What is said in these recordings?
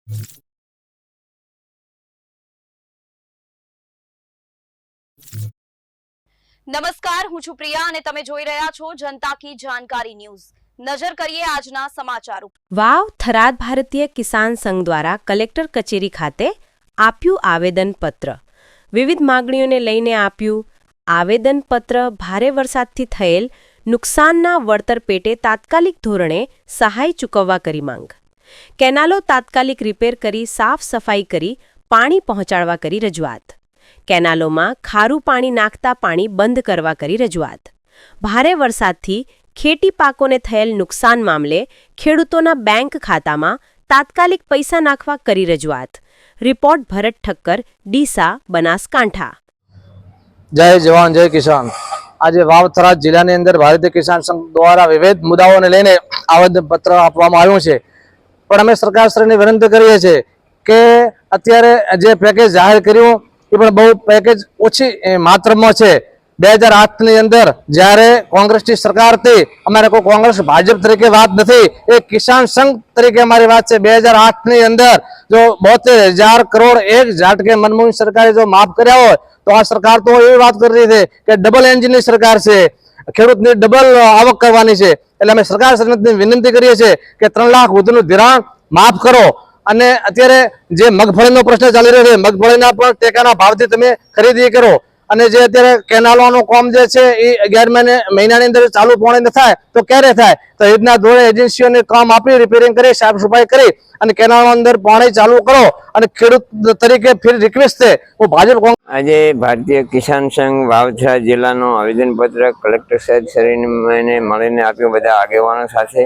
નમસ્કાર, હું છું પ્રિયા અને તમે જોઈ રહ્યા છો જનતા કી જાણકારી ન્યૂઝ। નજર કરીએ આજના સમાચાર ઉપર। વાવ થરાદ ભારતીય કિસાન સંઘ દ્વારા કલેક્ટર કચેરી ખાતે આપ્યું આવેદનપત્ર। વિવિધ માંગણીઓને લઈને આપ્યું આવેદનપત્ર। ભારે વરસાદથી થયેલ નુકસાનના વળતર પેટે તાત્કાલિક ધોરણે સહાય ચૂકવવા કરી માંગ। કેનાલો તાત્કાલિક રિપેર કરી સાફ સફાઈ કરી પાણી પહોંચાડવા કરી રજૂઆત। કેનાલોમાં ખારું પાણી નાખતા પાણી બંધ કરવા કરી રજૂઆત। ભારે વરસાદથી ખેતી પાકોને થયેલ નુકસાન મામલે ખેડૂતોના બેંક ખાતામાં તાત્કાલિક પૈસા નાખવા કરી રજૂઆત। રિપોર્ટ ભરત ઠક્કર, ડીસા, બનાસકાંઠા। जय जवान जय किसान। आज वाव थराद जिल्लाની અંદર ભારતીય કિસાન સંઘ દ્વારા વિવિધ મુદ્દાઓને લઈને આવેદનપત્ર આપવામાં આવ્યું છે। પણ અમે સરકારશ્રીને વિનંતી કરીએ છીએ કે અત્યારે જે પેકેજ જાહેર કર્યું એ પણ બહુ પેકેજ ઓછી માત્રામાં છે। 2008 ની અંદર જ્યારે કોંગ્રેસની સરકાર હતી, અમારે કોઈ કોંગ્રેસ ભાજપ તરીકે વાત નથી, એ કિસાન સંઘ તરીકે અમારી વાત છે। 2008 ની અંદર જો 72,000 કરોડ એક ઝાટકે મનમોહન સરકારે જો માફ કર્યા હોય તો આ સરકાર તો એવી વાત કરી રહી છે કે ડબલ એન્જિનની સરકાર છે, ખેડૂતની ડબલ આવક કરવાની છે। એટલે અમે સરકાર વિનંતી કરીએ છીએ કે 3 લાખ સુધીનું ધિરાણ માફ કરો। અને અત્યારે જે મગફળીનો પ્રશ્ન ચાલી રહ્યો છે, મગફળીના પણ ટેકાના ભાવથી તમે ખરીદી કરો। અને જે અત્યારે કેનાલોનું કામ જે છે એ 11 મહિનાની અંદર ચાલુ પૂર્ણ ન થાય તો ક્યારે થાય? તો એ રીતના ધોરણે એજન્સીઓને કામ આપી રિપેરિંગ કરી સાફ સફાઈ કરી અને કેનાલો અંદર પાણી ચાલુ કરો। અને ખેડૂત તરીકે ફિર રિક્વેસ્ટ છે હું ભાજપ આજે ભારતીય કિસાન સંઘ વાવથરા જિલ્લાનો આવેદનપત્ર કલેક્ટર સાહેબ શ્રીને મળીને આપ્યું બધા આગેવાનો સાથે।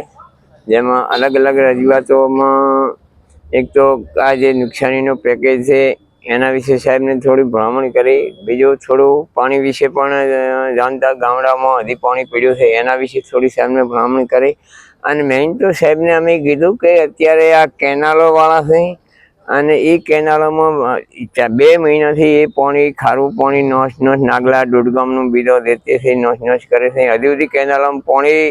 જેમાં અલગ અલગ રજૂઆતોમાં એક તો આ જે નુકસાનીનો પેકેજ છે એના વિશે સાહેબને થોડી ભલામણ કરી, બીજું થોડું પાણી વિશે પણ જાણતા ગામડામાં હજી પાણી પડ્યું છે એના વિશે થોડી સાહેબને ભલામણ કરી। અને મેઇન તો સાહેબને અમે કીધું કે અત્યારે આ કેનાલોવાળા છે અને એ કેનાલોમાં 2 મહિનાથી એ પાણી ખારું પાણી નોશ નાગલા દોડગામનું બીજો દેતે છે, નોશ કરે છે। હજી સુધી કેનાલોમાં પાણી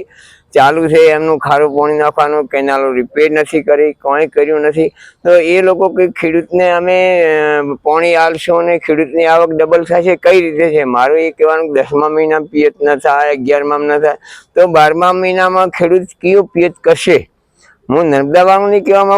ચાલુ છે, એમનું ખારું પાણી નાખવાનું કેનાલો રિપેર નથી કરી, કોઈ કર્યું નથી। તો એ લોકો કે ખેડૂતને અમે પાણી આલશું અને ખેડૂતની આવક ડબલ થશે, કઈ રીતે છે? મારું એ કહેવાનું 10મા મહિના પિયત ન થાય, 11મા ન થાય તો 12મા મહિનામાં ખેડૂત કયો પિયત કરશે? હું નર્મદાવાળું નહીં કહેવામાં